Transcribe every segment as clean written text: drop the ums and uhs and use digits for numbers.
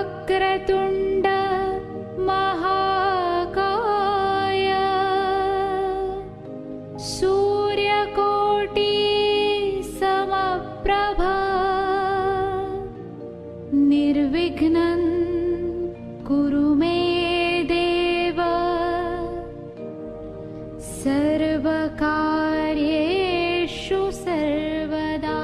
वक्रतुण्ड महाकाय सूर्यकोटि समप्रभा निर्विघ्नं कुरु मे देव सर्वकार्येषु सर्वदा।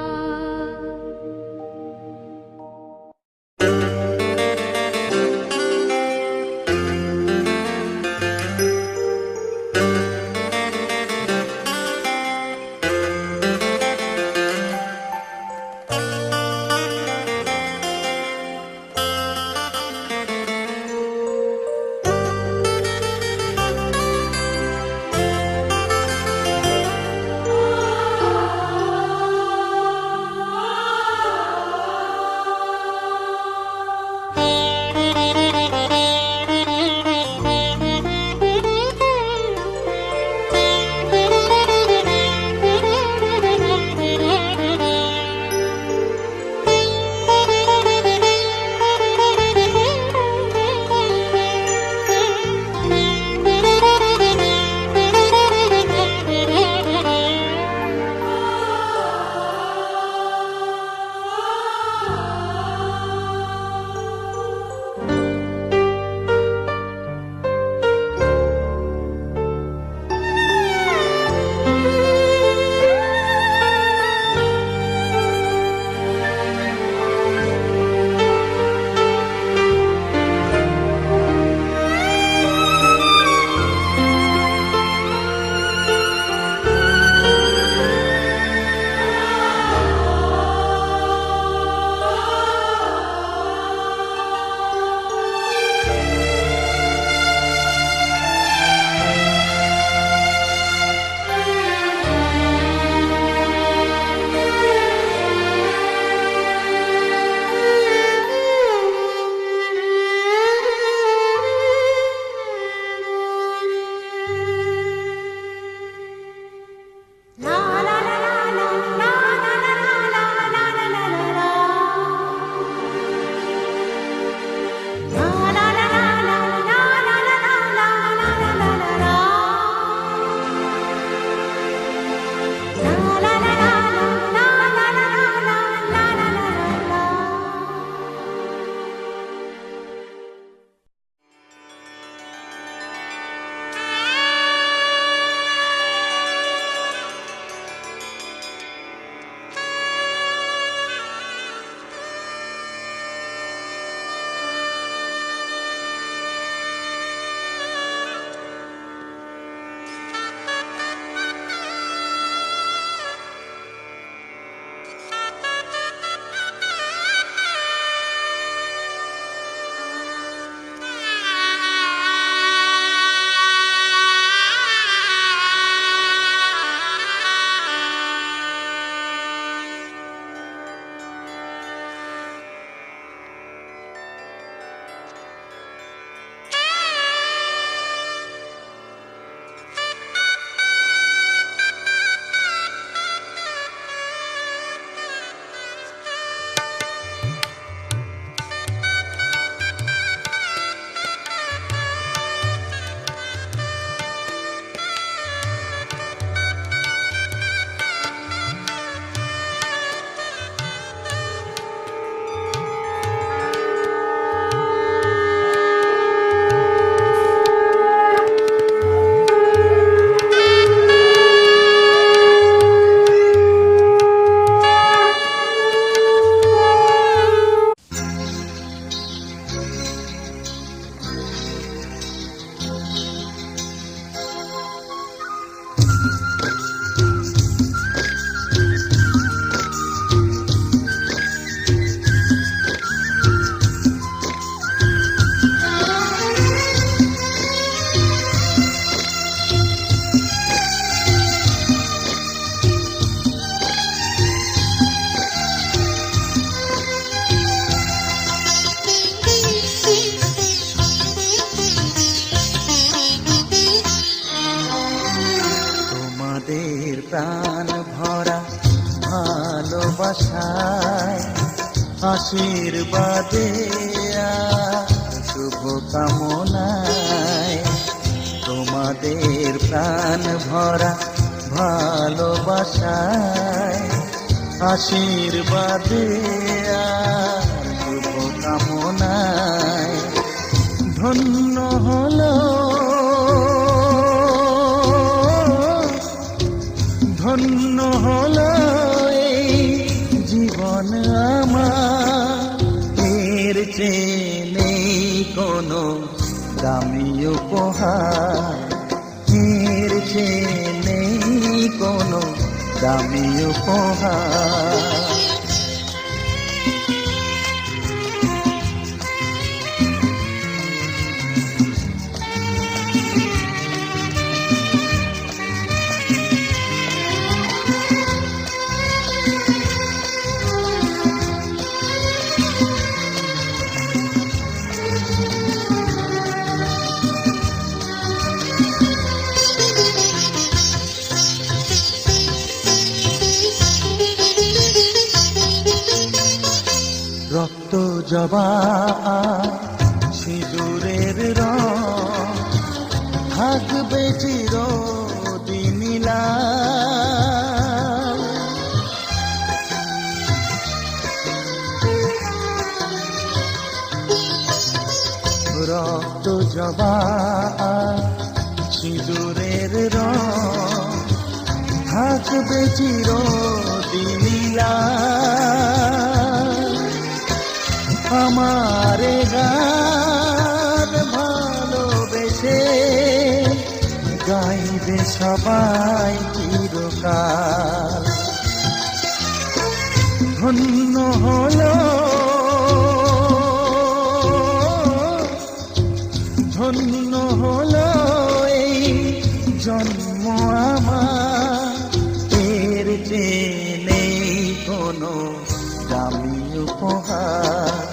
প্রাণ ভরা ভালোবাসায় আশীর্বাদে শুভ কামনায় তোমাদের প্রাণ ভরা ভালোবাসায় আশীর্বাদে আর শুভ কামনায় ধন্য হলো ধন্য হলো এই জীবন আমার, এর চেয়ে নেই কোনো দামি উপহার, এর চেয়ে নেই কোনো দামি উপহার। রক্ত জবা সিঁদুরের রং থাকবে চিরদিন লাল। রক্ত জবা সিঁদুরের রং থাকবে চিরদিন লাল। আমারে গান ভালোবেসে গাইবে সবাই চিরকাল। ধন্য হলো ধন্য হলো এই জন্ম আমার, এর চেয়ে নেই কোনো দামি উপহার,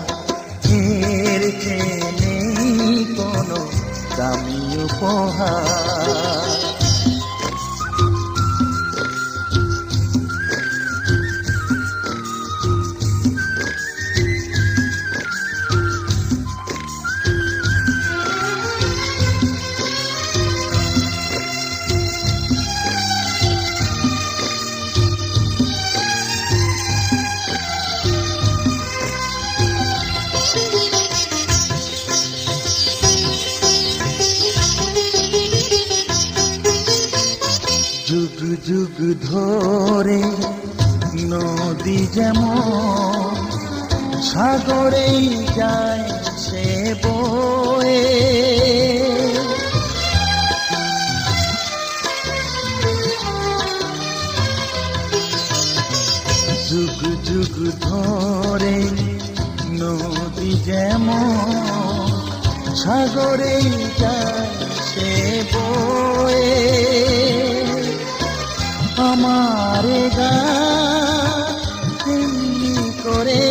এর চেয়ে নেই কোনো দামি উপহার। যুগ যুগ ধরে নদী যেমন সাগরেই যায় সে বয়ে, যুগ যুগ ধরে নদী যেমন সাগরেই যায় সে বয়ে, আমার গান করে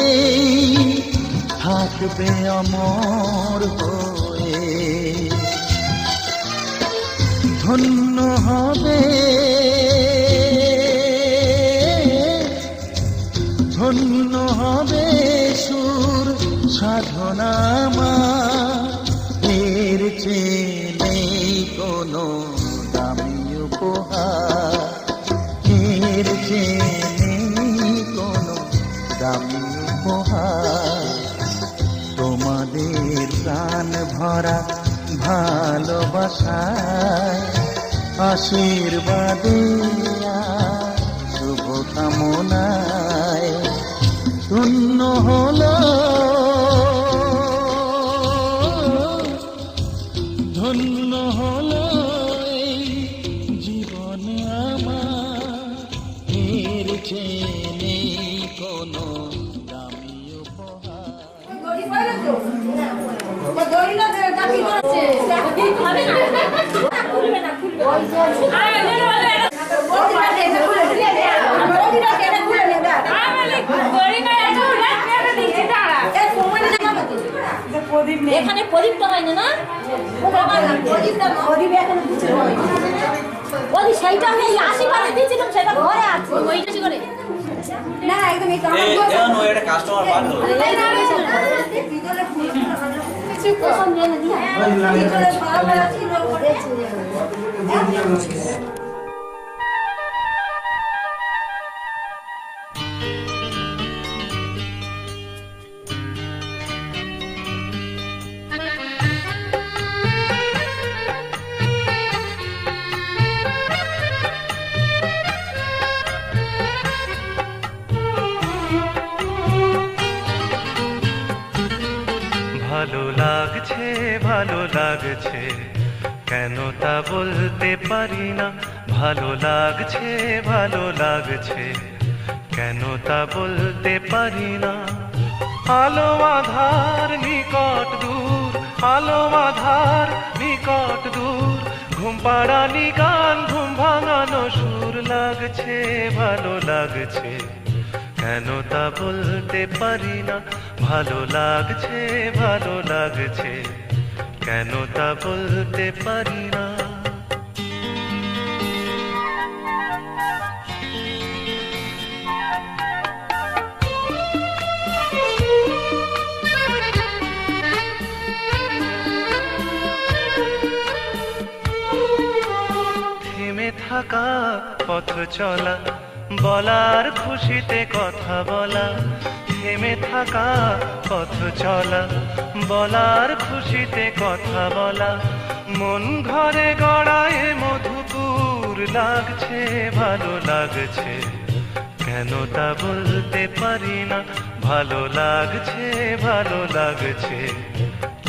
থাকবে অমর হয়ে। ধন্য হবে ধন্য হবে সুর সাধনা আমার, এর চেয়ে নেই কোনো দামি উপহার, এর চেয়ে নেই কোনো দামি উপহার। তোমাদের প্রাণ ভরা ভালোবাসায় আশীর্বাদে আর শুভ কামনায় ধন্য হলো ধন্য হলো এই জীবন আমার, এর চেয়ে নেই কোনো দামি উপহার। এখানে প্রদীপটা হয় না, সেইটা আমি 80 দিয়েছিলাম, সেটা ঘরে আছে। না একদম এই এটা কাস্টমার পার হলো ভালো লাগছে কেন তা বলতে পারি না ভালো লাগছে কেন তা বলতে পারি না আলো আধার নিকট দূর আলো আধার নিকট দূর ঘুম পাড়ানি গান ঘুম ভাঙানো সুর লাগছে ভালো লাগছে কেন তা বলতে পারি না ভালো লাগছে কেন তা বলতে পারি না থেমে থাকা পথ চলা বলার খুশিতে কথা বলা থেমে থাকা পথ চলা বলার খুশিতে কথা বলা মন ঘরে গড়ায় মধুপুর লাগছে ভালো লাগছে কেন তা বলতে পারি না ভালো লাগছে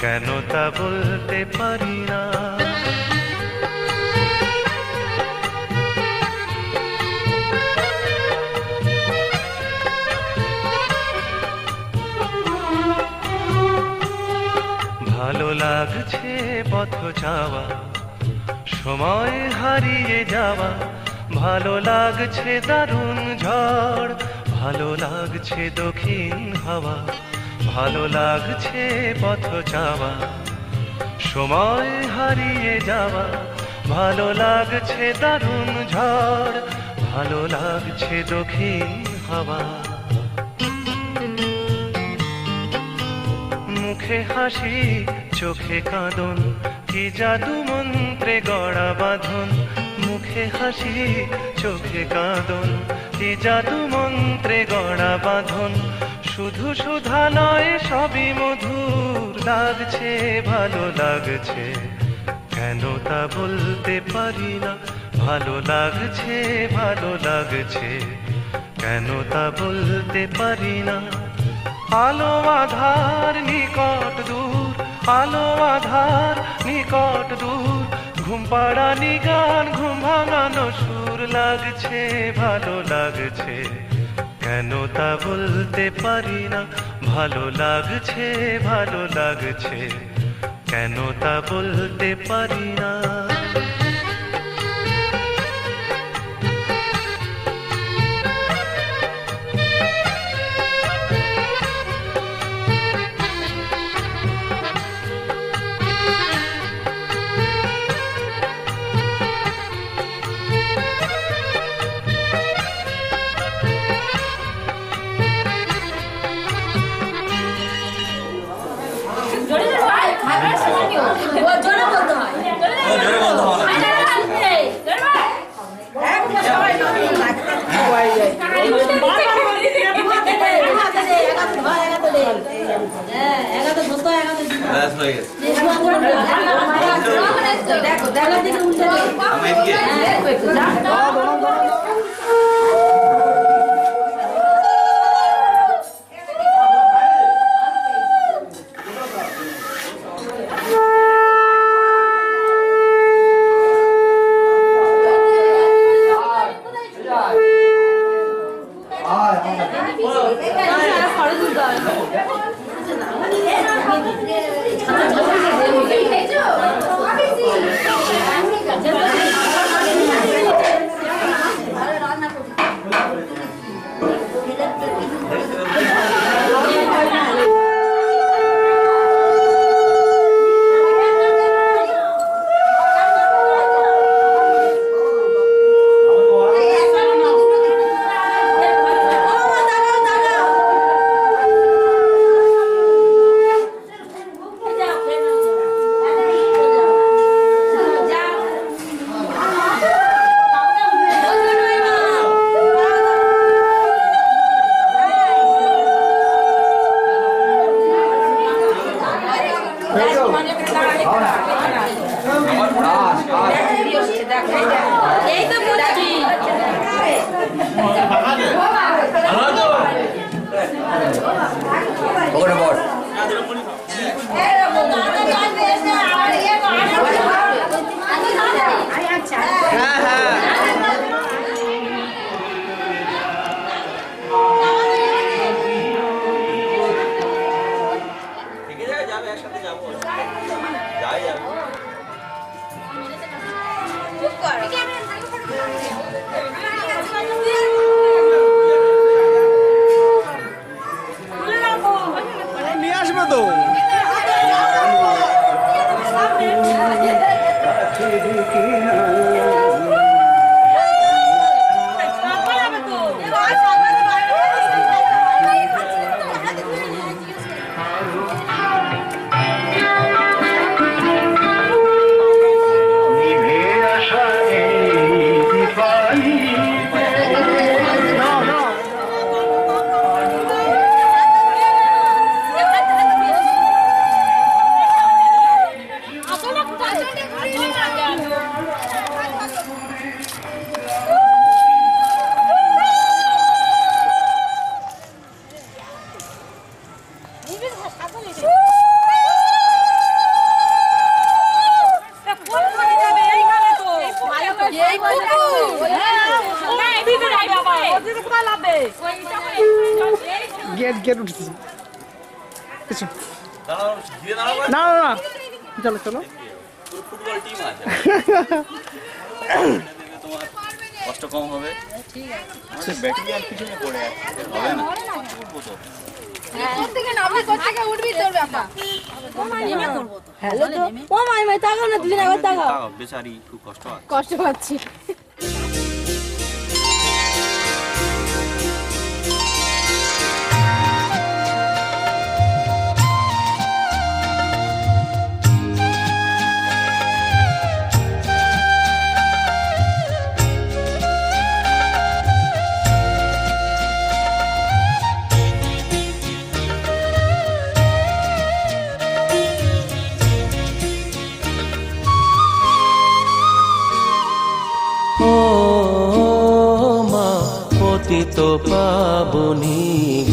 কেন তা বলতে পারি না ভালো লাগছে পথ যাওয়া সময় হারিয়ে যাওয়া ভালো লাগছে দারুণ ঝড় ভালো লাগছে দক্ষিণ হাওয়া ভালো লাগছে পথ যাওয়া সময় হারিয়ে যাওয়া ভালো লাগছে দারুণ ঝড় ভালো লাগছে দক্ষিণ হাওয়া মুখে হাসি চোখে কাঁদন কি জাদু মন্ত্রে গড়া বাঁধন মুখে হাসি চোখে কাঁদন কি জাদু মন্ত্রে গড়া বাঁধন শুধু সুধা নয় সবই মধুর লাগছে ভালো লাগছে কেন তা বলতে পারি না ভালো লাগছে কেন তা বলতে পারি না আলো আধার নিকট দূর আলো আধার নিকট দূর ঘুম পাড়ানি গান ঘুম ভাঙানো সুর লাগছে ভালো লাগছে কেন তা বলতে পারি না ভালো লাগছে কেন তা বলতে পারি না গেট উঠেছি কিছু দাঁড়াও, ঘিরে দাঁড়াও ভাই। না না না চলো চলো পুরো ফুটবল টিম আছে। তোমার কষ্ট কম হবে। ঠিক আছে। আমাদের ব্যাটারি আর পিছনে পড়ে আছে। হবে না। উঠবো তো। হ্যালো তো ও মাই তাকাও না তুমি আবার তাকাও তাও বেচারি খুব কষ্ট হয়। কষ্ট পাচ্ছি ও মা পতিত পাবনী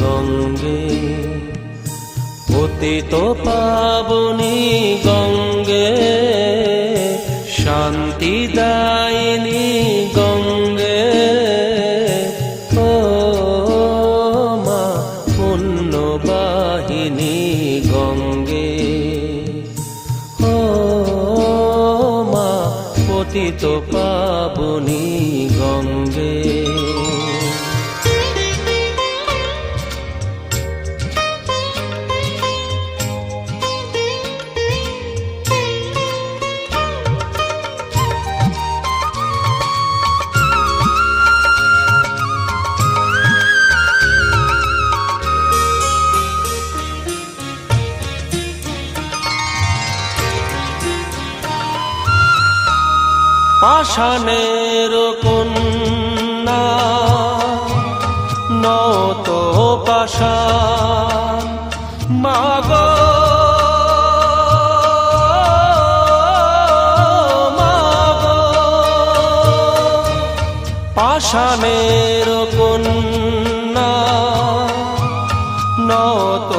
গঙ্গে, পতিত পাবনী গঙ্গে, শান্তি দায়িনী গঙ্গে। ও মা পুণ্যবাহিনী গঙ্গে, ও মা পতিত পাবনী গঙ্গে। পাষাণের কন্যা নত পাষাণ মাগো, মাগো পাষাণের কন্যা নত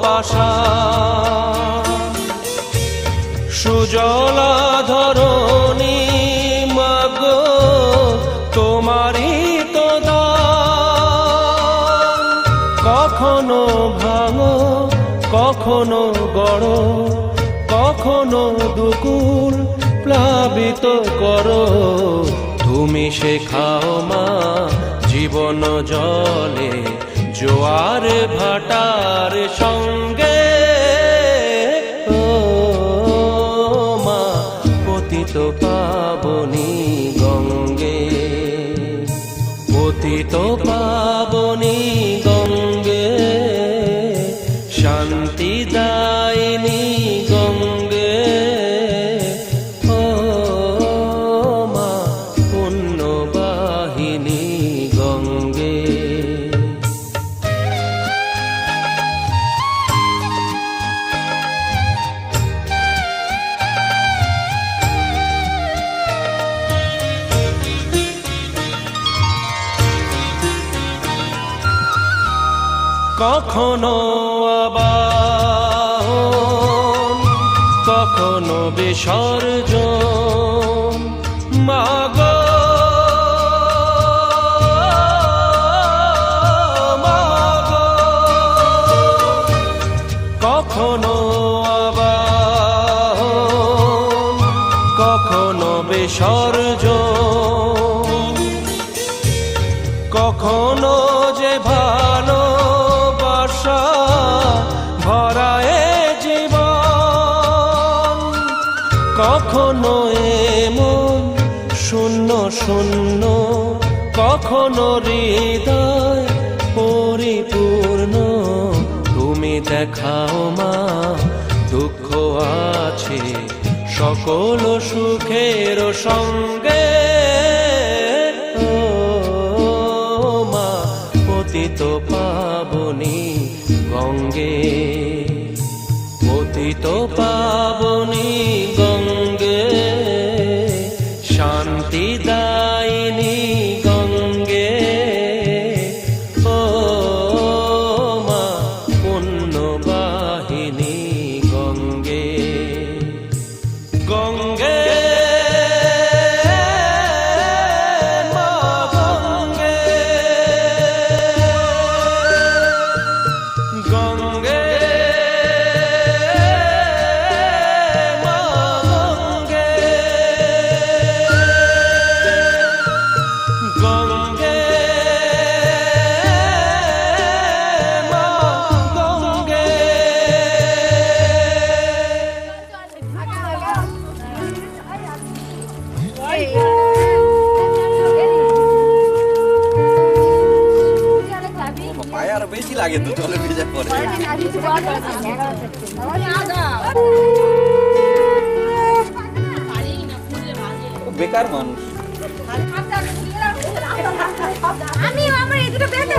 পাষাণ সুজলা ধরণী মাগো তোমারই তো দান। কখনো ভাঙো কখনো গড়ো, কখনো দুকুল প্লাবিত করো, তুমি শেখাও মা জীবন জলে জোয়ার ভাটার সঙ্গে। ও মা পতিত পাবনী গঙ্গে, পতিত পাবনী গঙ্গে, শান্তি দায়িনী গঙ্গে। ও মা পুণ্যবাহিনী গঙ্গে। কখনো আবাহন কখনো বিসর্জন মাগো, মাগো কখনো আবাহন কখনো বিসর্জন, কখনো যে ভালোবাসা ভরায় জীবন, কখনো এমন শূন্য শূন্য, কখনো হৃদয় পরিপূর্ণ। তুমি দেখাও মা দুঃখ আছে সকল সুখের সঙ্গে। ও মা পতিত পাবনী গঙ্গে, পতিত পাবনী গঙ্গে, শান্তি দায়িনী গঙ্গে। ও মা পুণ্যবাহিনী গঙ্গে, গঙ্গে মা গঙ্গে। পায়ে আরো বেশি লাগে তো চলে ভেজা পরে বেকার মানুষ আমি আমার এই দুটো ব্যাগ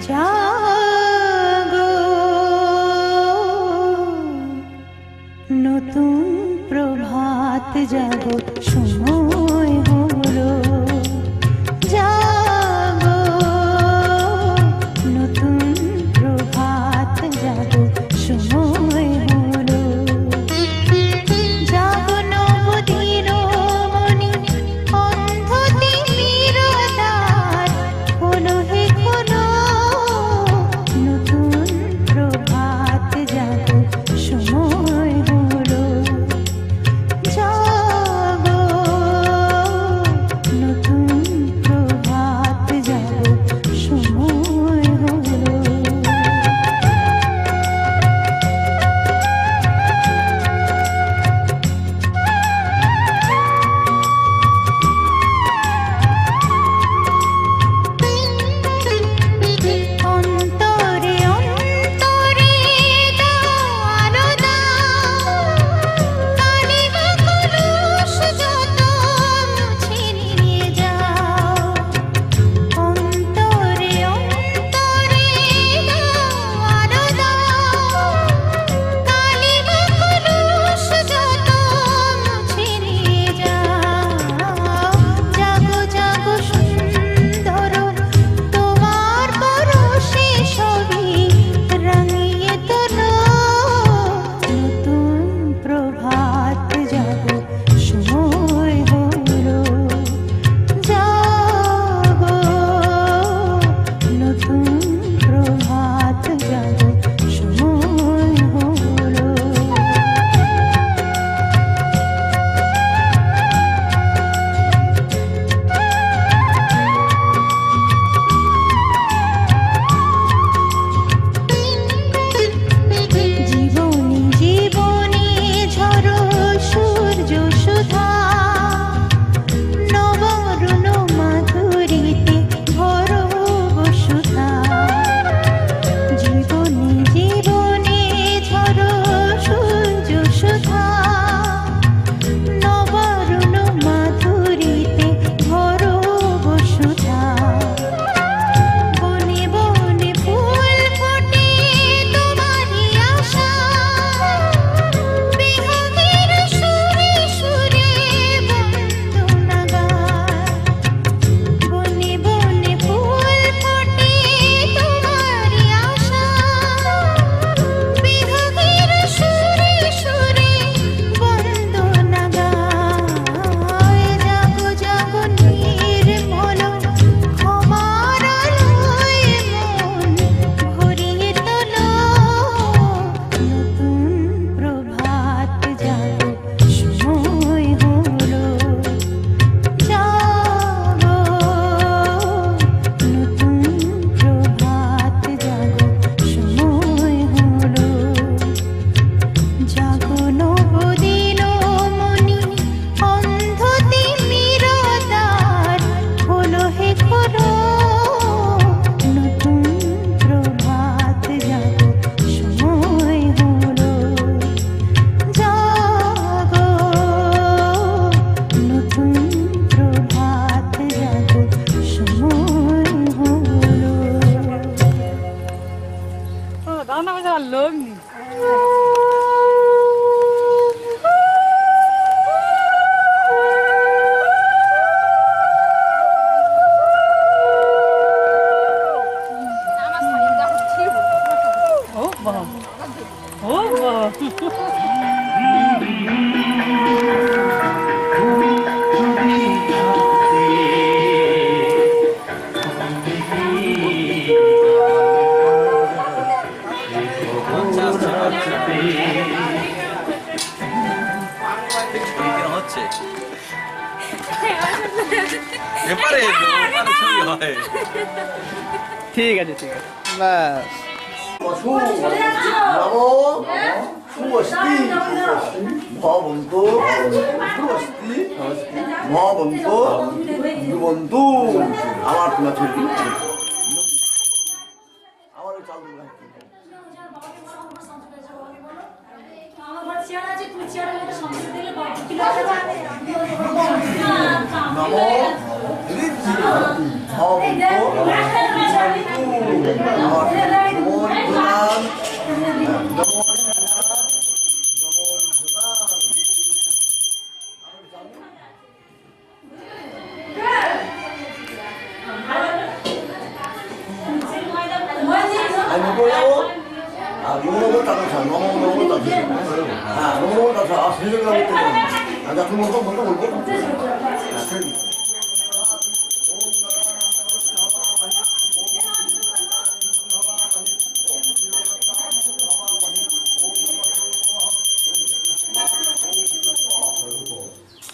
জাগো নতুন প্রভাত জাগো সময় হলো জাগো নতুন প্রভাত জাগো সময় হলো জাগো নবদিন মনি অন্ধ তিমিরতার হলো হে খোলো নতুন প্রভাত জাগো সময় হলো জাগো 오, 뭐. 오, 뭐. হচ্ছে এবারে ছবি হয়। ঠিক আছে, ঠিক আছে। ব্যাস। বন্ধু আমার তোমার ছবি আমার চাল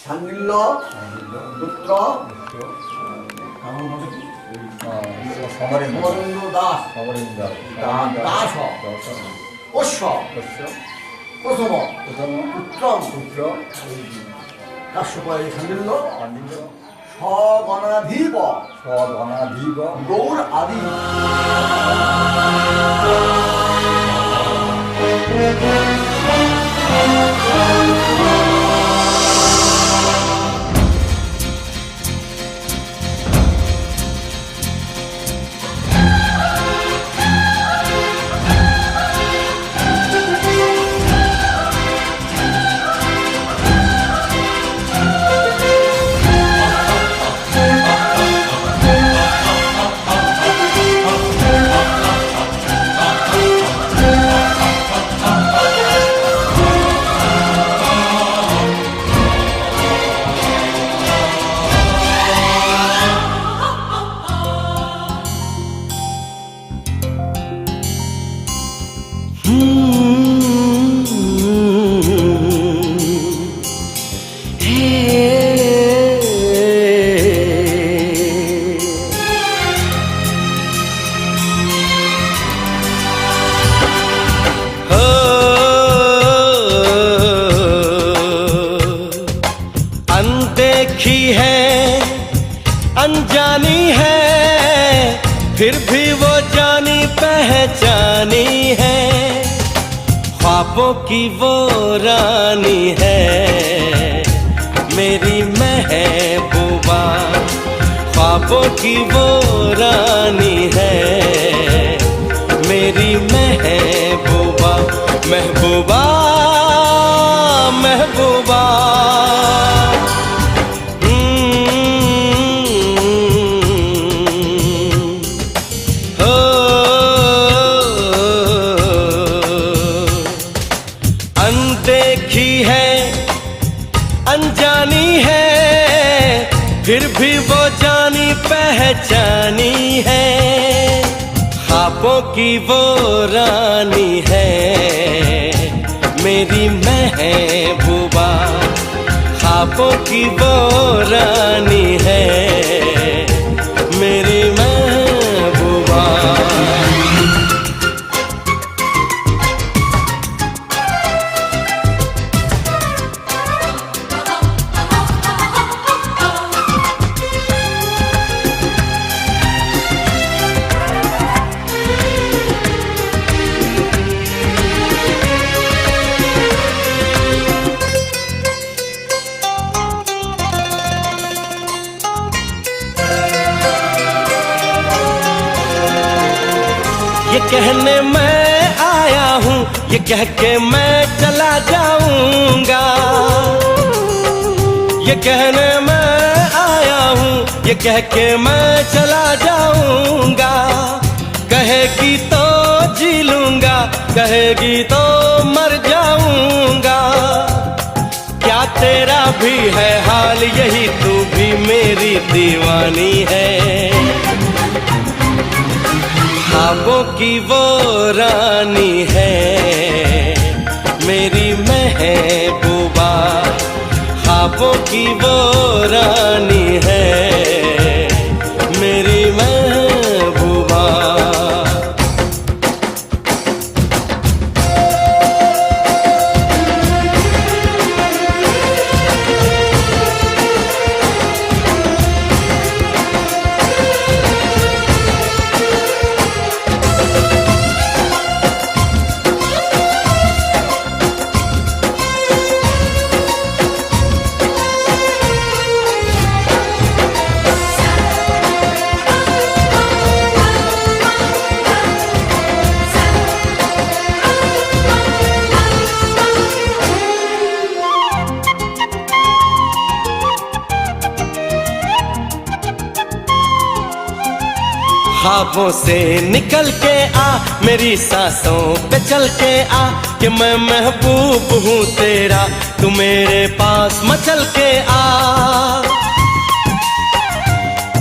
장밀러 পুত্র সমরেন্দ্র দাস দাস অশ্ব প্রথম পুত্র কাশ্যপায় শান্ডিল্য সগণাধিপ গৌর আদি अनदेखी है अनजानी है फिर भी वो जानी पहचानी है ख्वाबों की वो रानी है मेरी महबूबा ख्वाबों की वो रानी है मेरी महबूबा महबूबा महबूबा अनदेखी है अनजानी है फिर भी वो जानी पहचानी है ख्वाबों की वो रानी है मेरी महबूबा ख्वाबों की वो रानी है मेरी महबूबा ये कहने मैं आया हूँ ये कह के मैं चला जाऊंगा, ये कहने मैं आया हूँ, ये कह के मैं चला जाऊंगा। कहेगी तो जी लूंगा, कहेगी तो मर जाऊंगा। क्या तेरा भी है हाल यही, तू भी मेरी दीवानी है। ख्वाबों की वो रानी है मेरी महबूबा, ख्वाबों की वो रानी है मेरी महबूबा। ख्वाबों से निकल के आ, मेरी सांसों पे चल के आ, कि मैं महबूब हूँ तेरा, तू मेरे पास मचल के आ।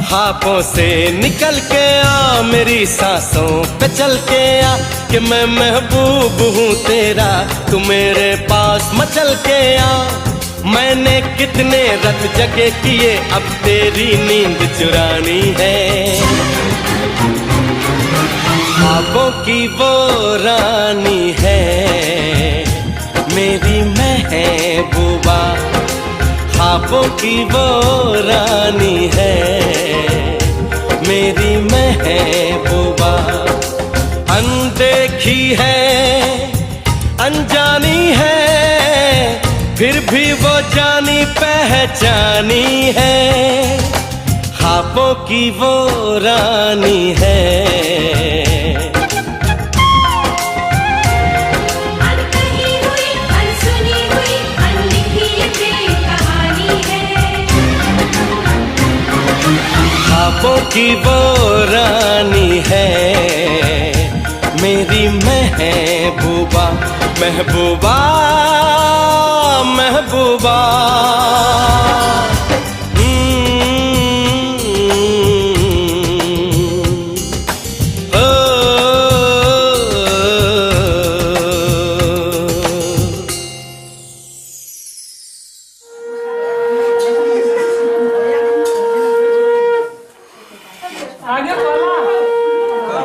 ख्वाबों से निकल के आ, मेरी सांसों पे चल के आ, कि मैं महबूब हूँ तेरा, तू मेरे पास मचल के आ। मैंने कितने रत जगे किए, अब तेरी नींद चुरानी है। ख्वाबों की वो रानी है मेरी महबूबा, ख्वाबों की वो रानी है मेरी महबूबा। अनदेखी है अनजानी है, फिर भी वो जानी पहचानी है। ख्वाबों की वो रानी है। अनकही हुई अनसुनी हुई अनलिखी ये कहानी है। ख्वाबों की वो रानी है मेरी महबूबा, महबूबा महबूबा।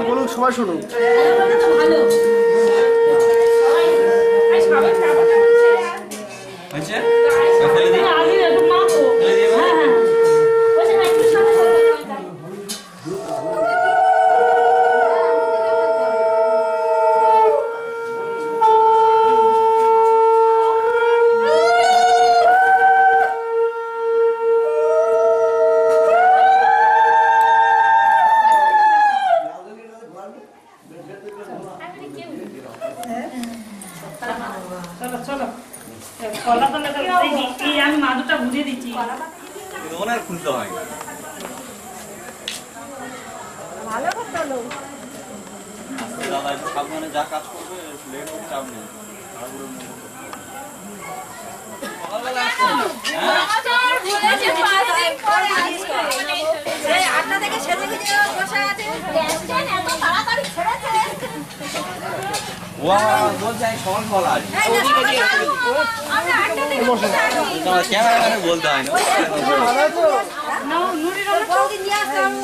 বলুন, সবাই শুনুন। আমি মাদুরটা বুঝিয়ে দিচ্ছি। ওনার খুলতে হয় ভালো করতে হলো। দাদা একটু সাবধানে যা কাজ করবে, লেট হোক চাপ নেই। আটটা থেকে সেজে গুজে বসে আছে, এত তাড়াতাড়ি ছেড়েছে। বলছে আমি সকাল সকাল আসবো, আমরা আটটা থেকে বসে আছি। ক্যামেরা বলতে হয় না। বৌদি নিয়ে আসতে হবে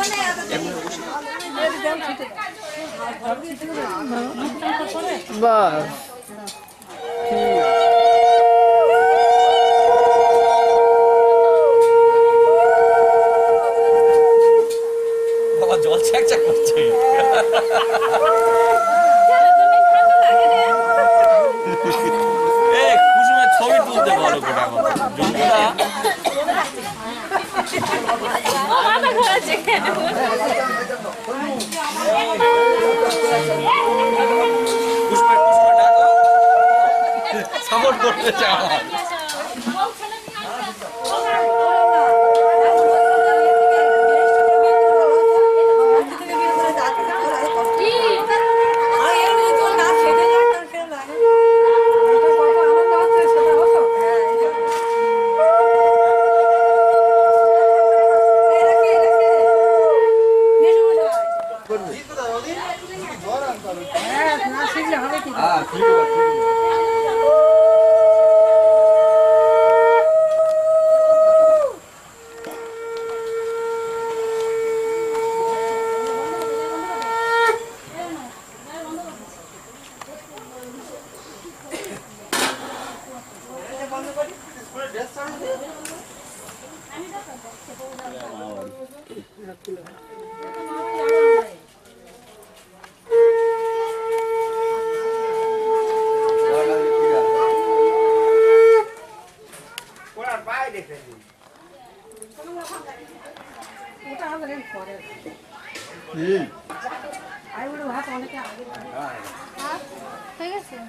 বলে বাস বাবা জল ছ্যাঁকছ্যাঁক করছে। কুসুমের ছবি তুলতে বলো গোটা কথা জন্তুদা। কুসুমের ডাকো। সাপোর্ট করতে চাও।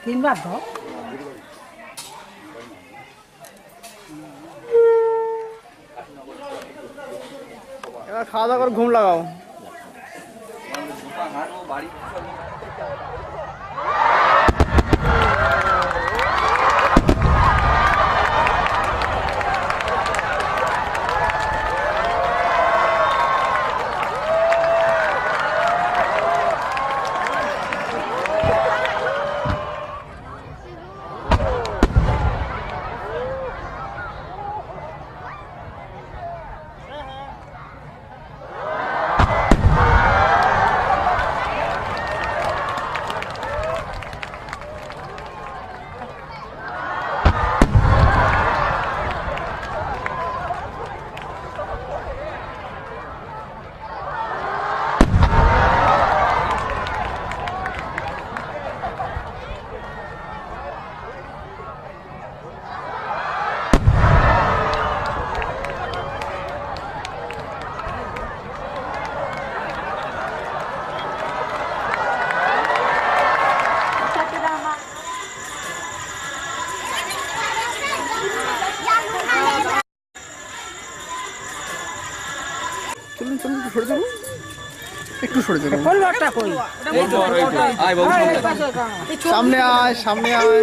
তিনবার তো এবার খাওয়া দাওয়া করে ঘুম লাগাও। চলুন চলুন একটু সরে চলুন, একটু সরে চলুন। সামনে আয়, সামনে আয়।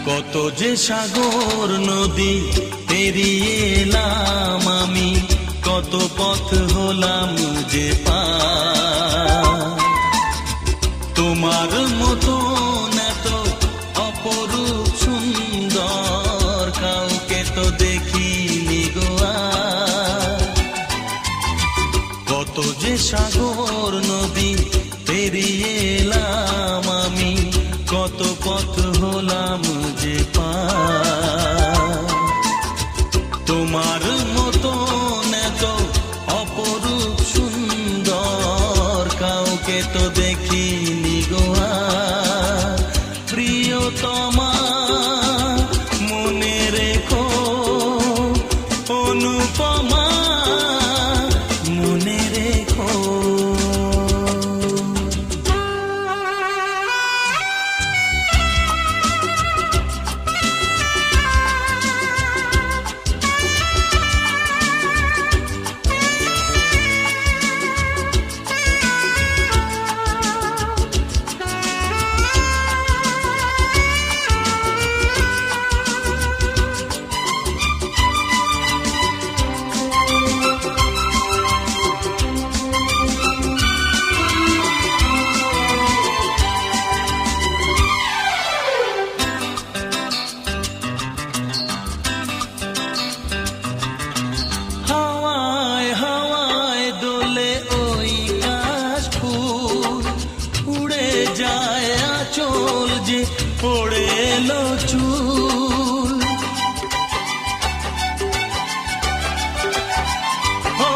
কত যে সাগর নদী পেরিয়ে এলাম আমি, কত পথ হলাম যে পার। তোমার মতো এত অপরূপ সুন্দর কাউকে তো দেখিনি গো আর। কত যে সাগর নদী পেরিয়ে এলাম আমি, কত পথ হলাম যে পার। তোমার মতো এত অপরূপ সুন্দর কাউকে তো দেখিনি গো আর। প্রিয়তমা মনে রেখো, অনুপমা মনে রেখো। এলো চুল। ও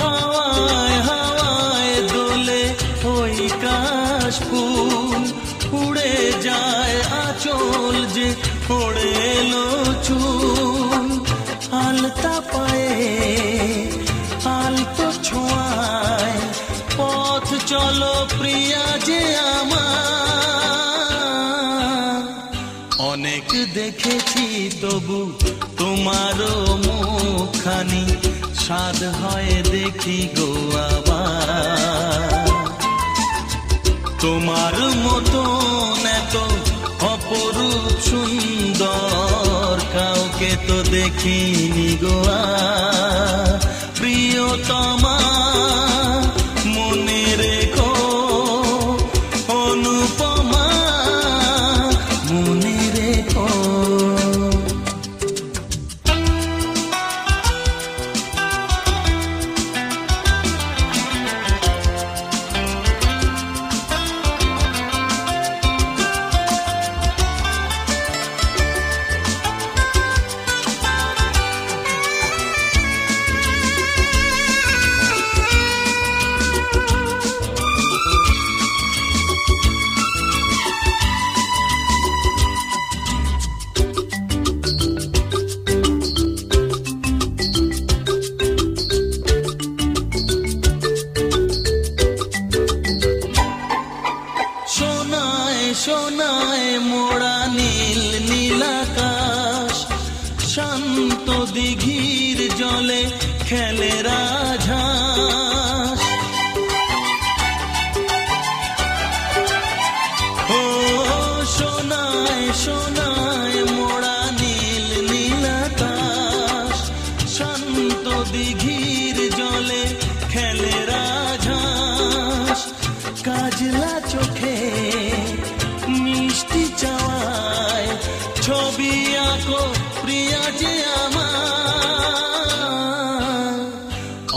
হাওয়ায় হাওয়ায় দোলে ওই কাশফুল, উড়ে যায় আঁচল যে পড়ে এলো চুল। আলতা পায়ে আলতো ছোঁয়ায় পথ চলো প্রিয়া যে আমার। অনেক দেখেছি তবু তোমারও মুখখানি, স্বাদ হয় দেখি গো আবার। তোমার মতন এত অপরূপ সুন্দর কাউকে তো দেখিনি গো আর। প্রিয়তমা মনে রেখো, অনুপমা মনে রেখো। সোনায় সোনায় মোড়া নীল নীলাকাশ, শান্ত দিঘির জলে খেলে রাজহাঁস। ও সোনায় সোনায় মোড়া নীল নীলাকাশ, শান্ত দিঘির জলে খেলে রাজহাঁস। কাজলা চোখে মিষ্টি চাওয়ায় ছবি আঁকো প্রিয়া যে আমার।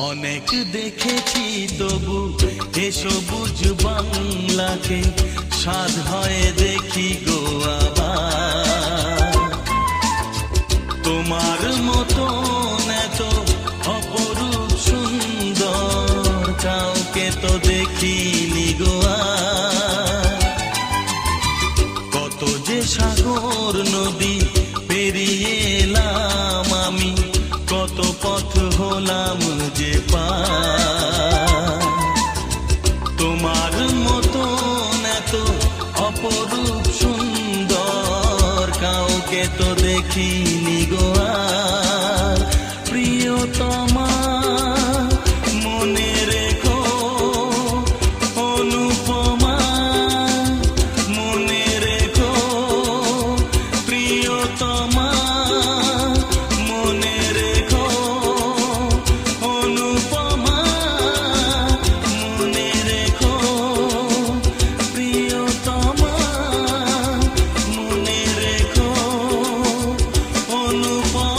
অনেক দেখেছি তবু এ সবুজ বাংলাকে, স্বাদ হয় দেখি গো আবার। তোমার মতন এত অপরূপ সুন্দর কাউকে তো দেখিনি গো আর। কত যে সাগর নদী পেরিয়ে এলাম আমি, কত পথ হলাম যে পার। তোমার মতন এত অপরূপ সুন্দর কাউকে তো দেখিনি গো আর। প্রিয়তমা মনে রেখো, অনুপমা মনে রেখো। প্রিয়তমা মনে রেখো, অনুপমা মনে রেখো। প্রিয়তমা মনে রেখো, অনুপমা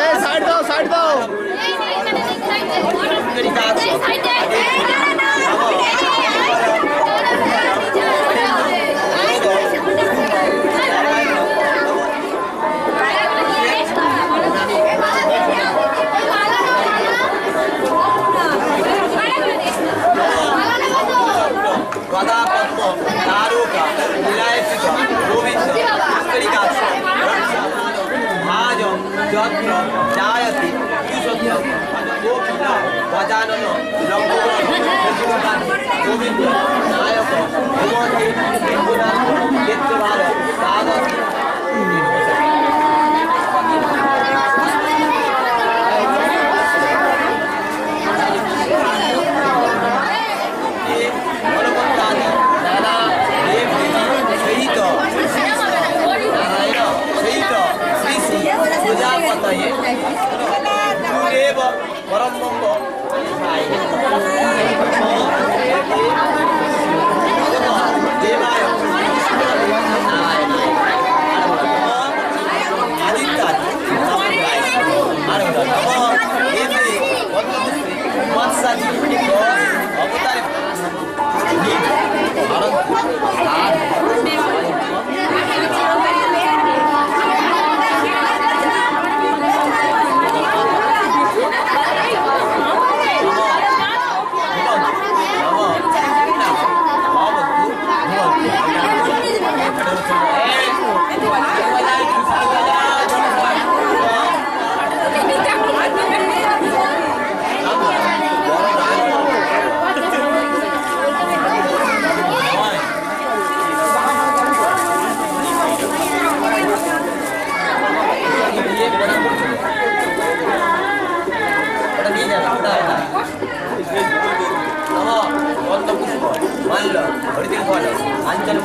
এই সাইড দাও সাইড দাও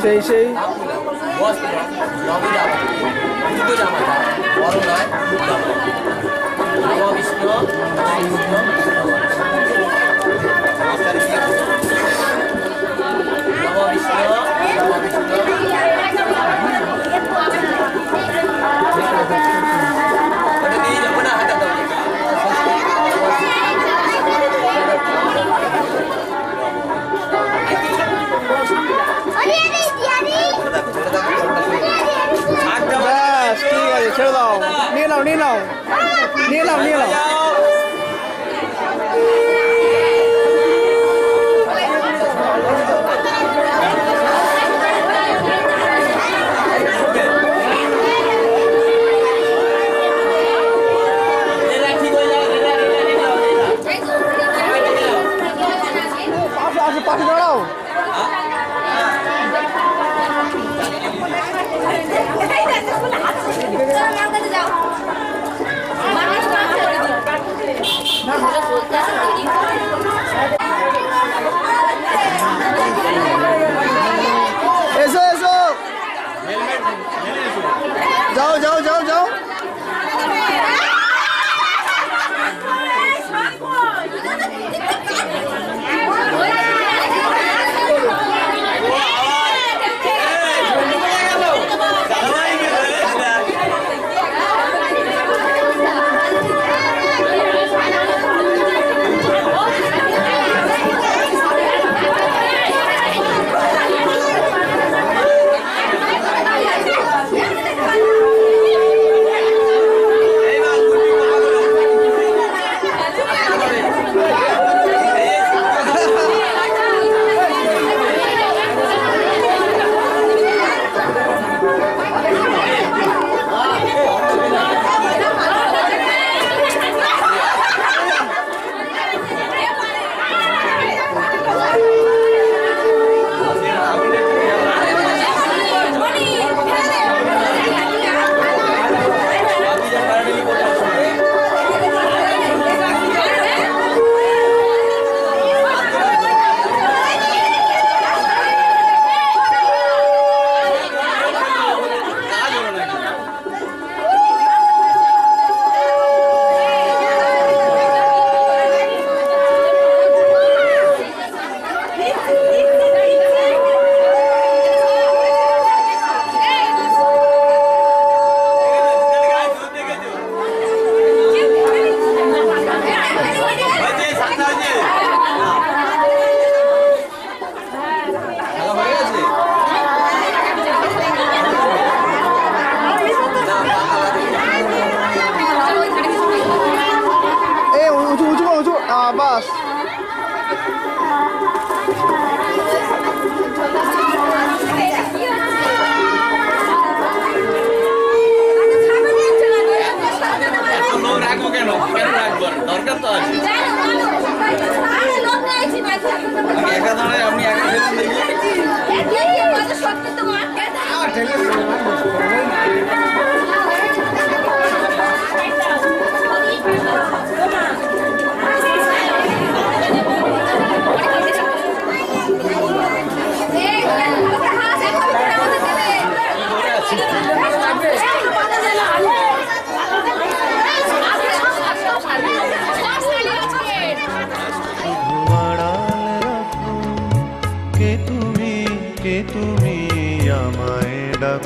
সেই সেই ব্যাস ঠিক আছে ছেড়ে দাও নিয়ে নাও নিয়ে নাও নিয়ে নাও নিয়ে নাও পাশে দাঁড়াও এসো এসো যাও যাও যাও যাও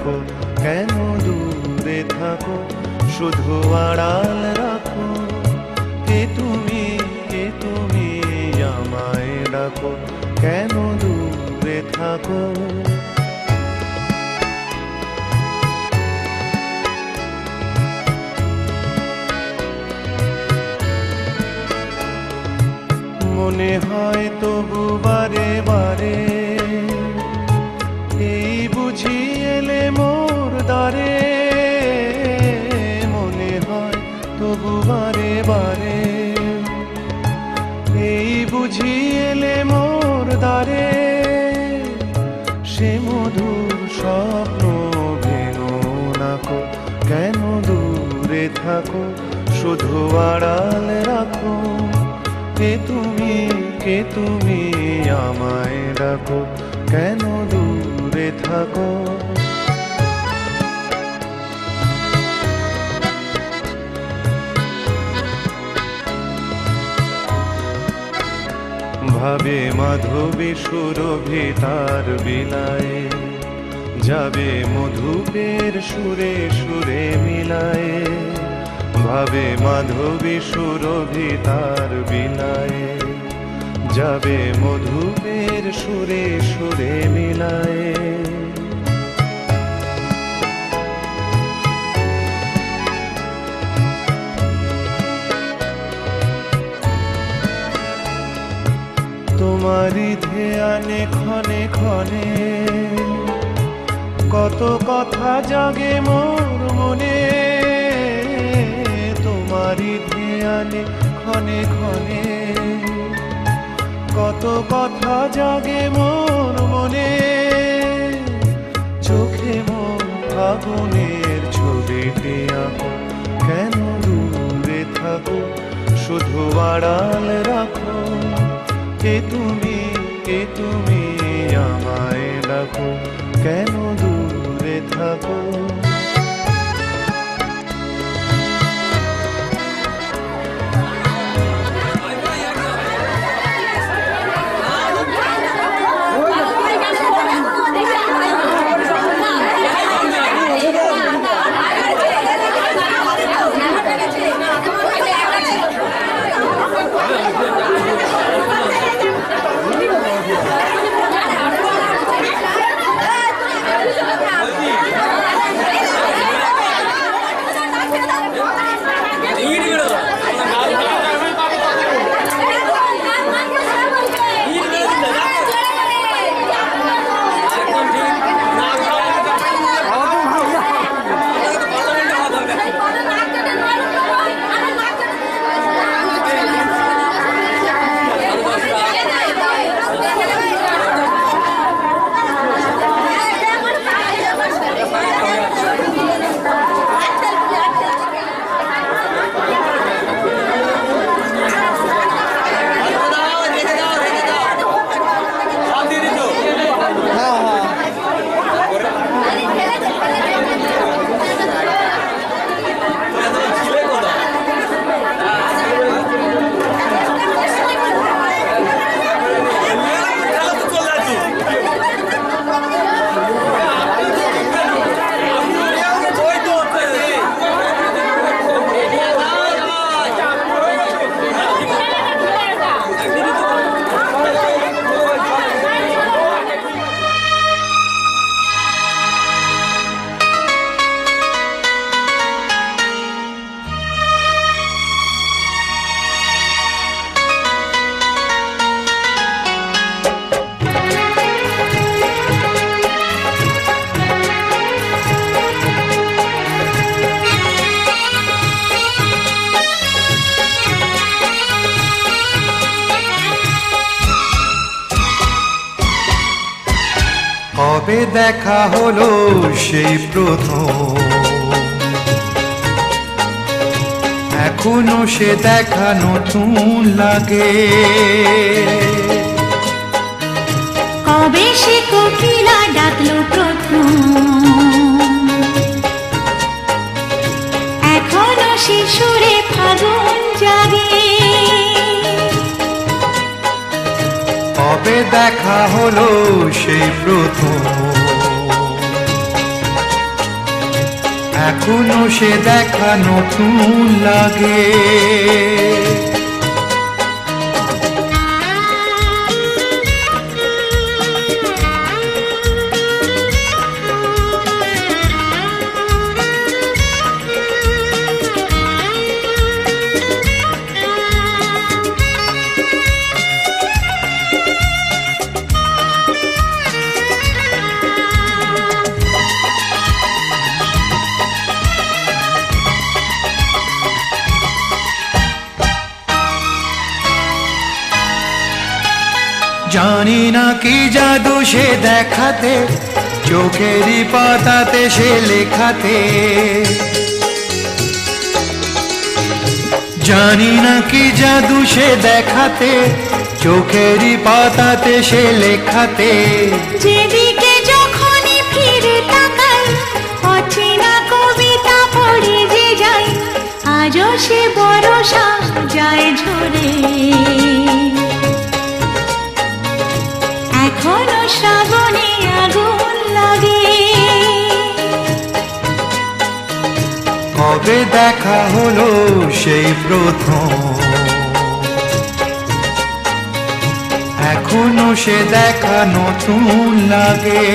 রাখো, কেন দূরে থাকো, শুধু আড়াল রাখো। কে তুমি আমায় ডাকো, কেন দূরে থাকো। মনে হয় তবু বারে বারে, এই বুঝি এলে মোর দ্বারে। মনে হয় তবু বারে বারে, এই বুঝি এলে মোর দ্বারে। সে মধুর স্বপ্ন ভেঙো নাকো, কেন দূরে থাকো, শুধু আড়াল রাখো। কে তুমি আমায় ডাকো, কেন দূরে থাকো। ভাবে মাধবী সুরভি তার বিলায়, যাবে মধুপের সুরে সুরে মিলায়। ভাবে মাধবী সুরভি তার বিলায়, যাবে মধুপের সুরে সুরে মিলায়। তোমারি ধ্যানে ক্ষণে ক্ষণে, কত কথা জাগে মোর মনে। তোমারি ধ্যানে ক্ষণে ক্ষণে, কত কথা জাগে মোর মনে। চোখে মোর ফাগুনের ছবিটি আঁকো, কেন দূরে থাকো, শুধু আড়াল রাখো। কে তুমি আমায় ডাকো, কেন দূরে থাকো। কবে দেখা হলো সেই প্রথম, এখনো সে দেখা নতুন লাগে। কবে সে কোকিলা ডাকলো প্রথম, এখনো সে সুরে ফাগুন জাগে। কবে দেখা হলো সেই প্রথম, এখনো সে দেখা নতুন লাগে। জানি না কি জাদু সে দেখাতে, চোখেরই পাতাতে সে লেখাতে। জানি না কি জাদু সে দেখাতে, চোখেরই পাতাতে সে লেখাতে। যেদিকে যখনই ফিরে তাকাই, অচেনা কবিতা পড়ে যে যাই, আজও সে বরষা যায় ঝরে। এখনো শ্রাবণে আগুন লাগে। কবে দেখা হলো সেই প্রথম, এখনো সে দেখা নতুন লাগে।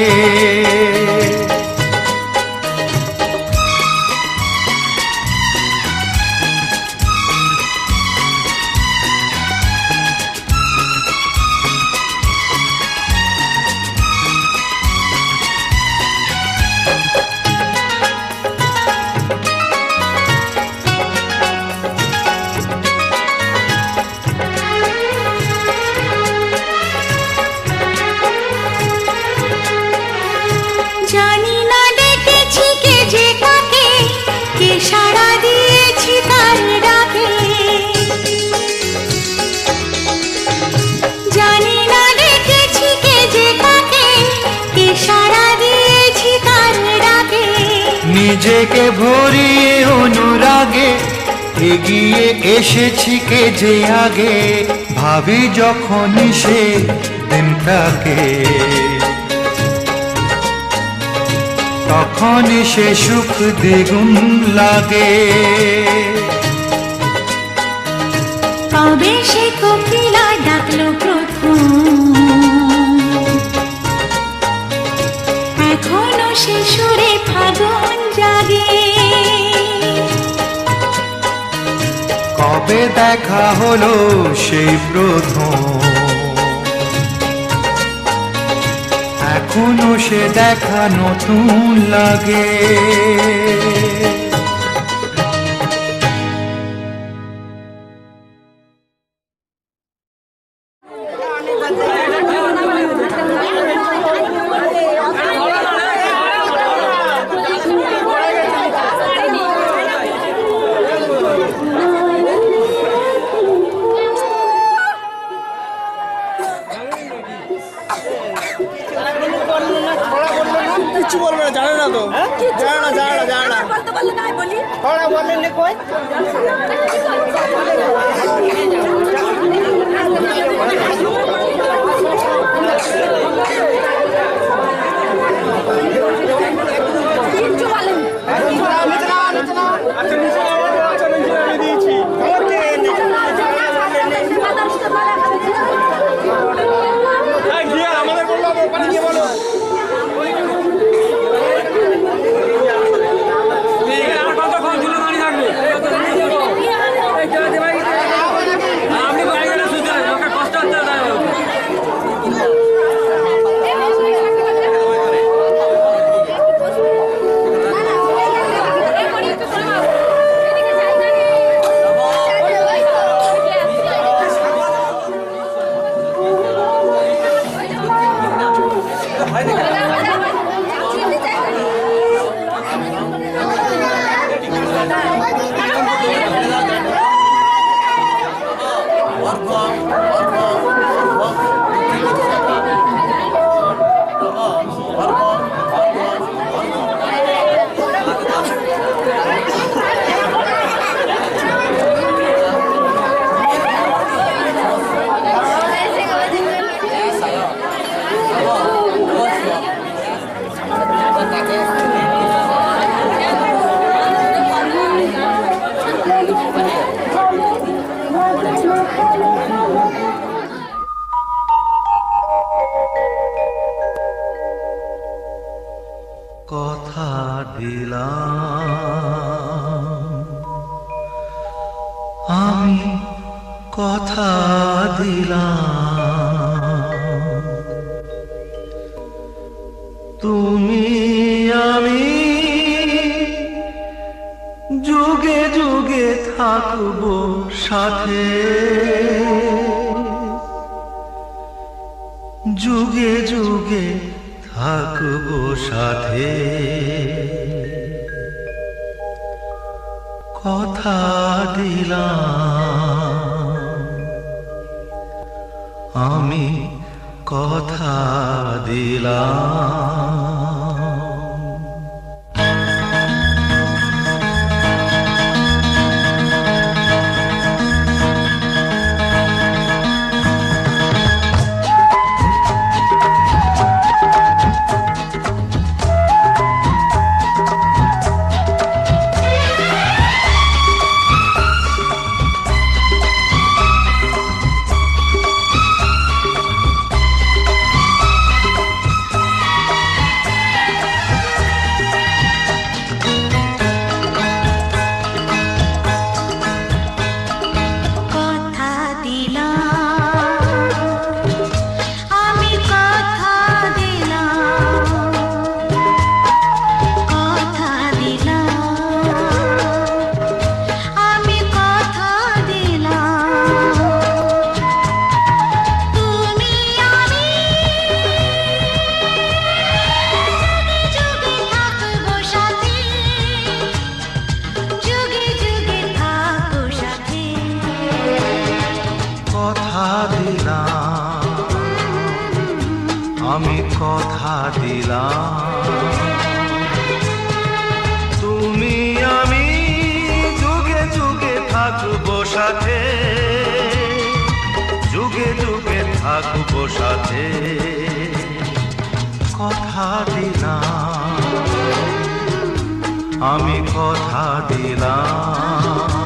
জানি না ডেকেছি কে যে কাকে, কে সাড়া দিয়েছি তার ডাকে। জানি না ডেকেছি কে যে কাকে, কে সাড়া দিয়েছি তার ডাকে। নিজেকে ভরিয়ে অনুরাগে এগিয়ে এসেছি কে যে আগে, ভাবি যখনই সে দিনটাকে, তখন সে সুখ দ্বিগুণ লাগে। কবে সে কোকিলা ডাকলো প্রথম, এখনো সে সুরে ফাগুন জাগে। কবে দেখা হলো সেই প্রথম, এখনো সে দেখা নতুন লাগে। কিচ্ছু বলবে না, জানে না তো, জানে না জানে না জানে না। পড়া বললেন না কই? আমাদের বললো ওখানে গিয়ে বলো। আমি কথা দিলাম তুমি আমি যুগে যুগে থাকবো সাথে যুগে যুগে থাকবো সাথে কথা দিলাম আমি কথা দিলাম আমি কথা দিলাম তুমি আমি যুগে যুগে থাকবো সাথে যুগে যুগে থাকবো সাথে কথা দিলাম আমি কথা দিলাম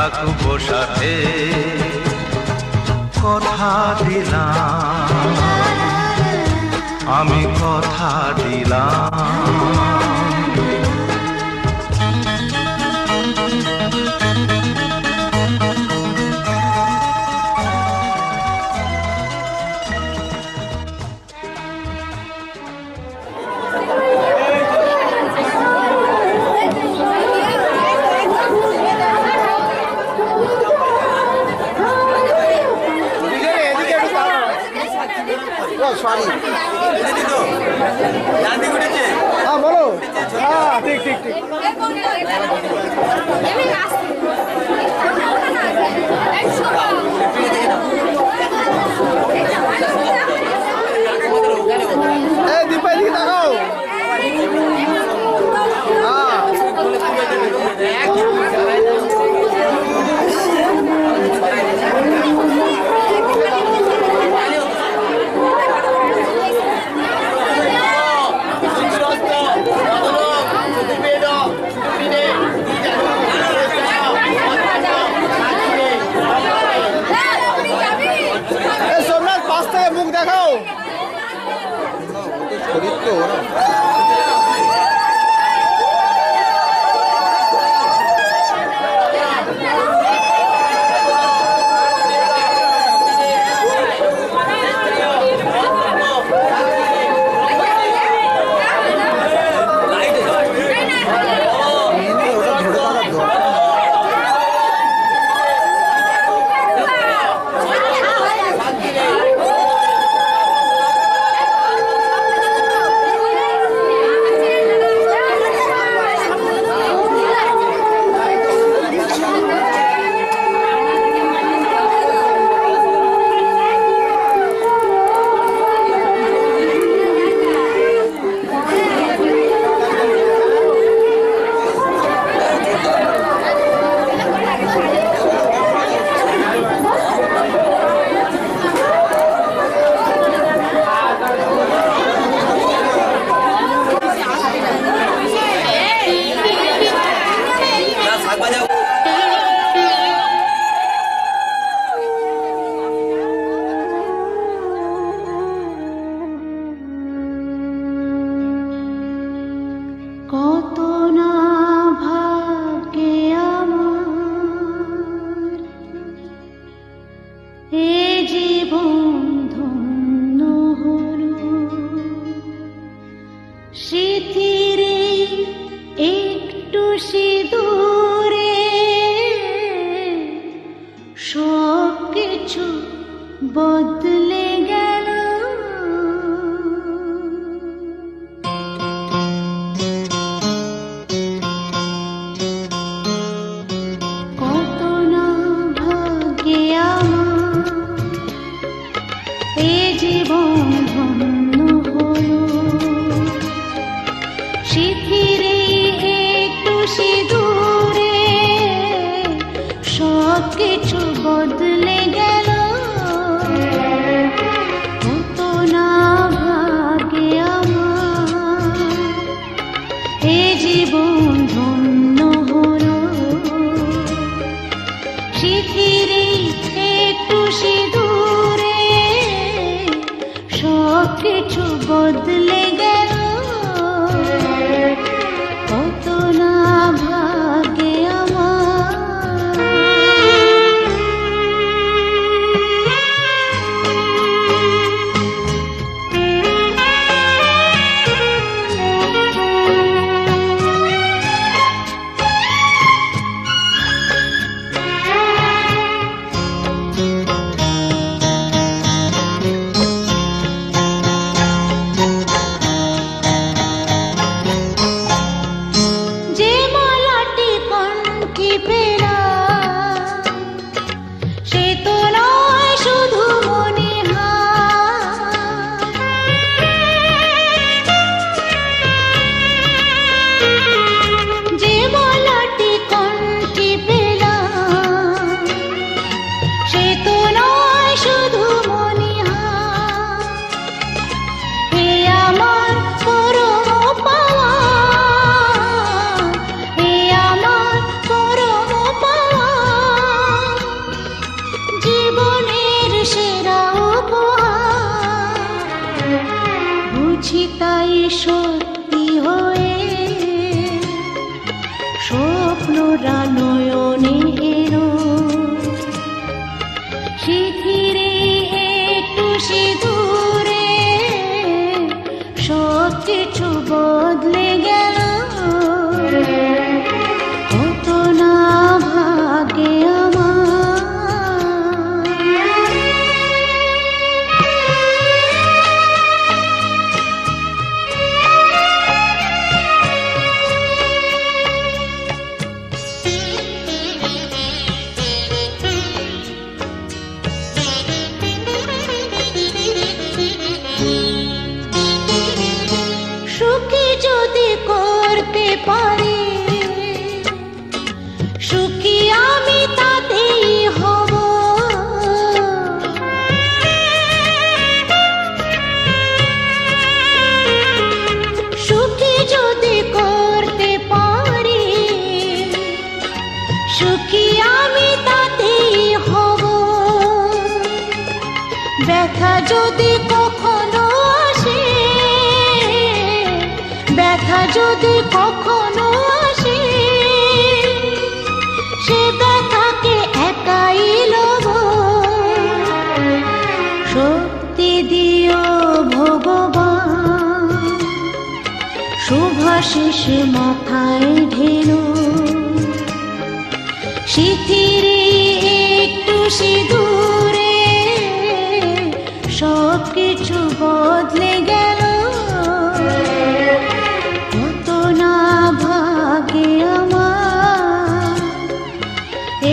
থাকবো সাথে কথা দিলাম আমি কথা দিলাম সরি হ্যাঁ বলো হ্যাঁ ঠিক ঠিক ঠিক এই দীপাই দিকে তাকাও সোমনাথ পাশ থেকে মুখ দেখাও শরীর তো সিঁদুরে সব কিছু বদলে গেল। কত না ভাগ্যে আমার এ জীবন ধন্য হলো। সিঁথিরে একটু সিঁদুরে সব কিছু বদলে গেল। কত না ভাগ্যে আমার এ জীবন ধন্য হলো। সিঁথিরে একটু সিঁদুরে সব কিছু বদলে গেল। কত না ভাগ্যে যে মালাটি কণ্ঠে পেলা সে তো নয় শুধু মনে যে মালাটি কণ্ঠে পেলা সে তো নয় শুধু মনে এ আমার পরম পাওয়া। এ আমার পরম পাওয়া জীবনের সেরা উপহার। বুঝি তাই সত্যি হয়ে স্বপ্নরা নয়নে এলো। সিঁথিরে একটু সিঁদুরে সব কিছু বদলে গেল। কত না ভাগ্যে সুখী যদি করতে পারি সুখী আমি তাতেই হব। সুখী যদি করতে পারি সুখী আমি তাতেই হব। ব্যথা যদি কখনো আসে ব্যথা যদি কখনো আসে সে ব্যথাকে একাই লব। শক্তি দিও ভগবান শুভাশিস মাথায় ঢেলো। সিঁথিরে একটু সিঁদুরে সব কিছু বদলে গেল। কত না ভাগ্যে আমার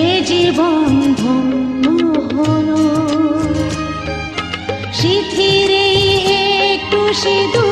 এ জীবন ধন্য হলো। সিঁথিরে একটু সিঁদুরে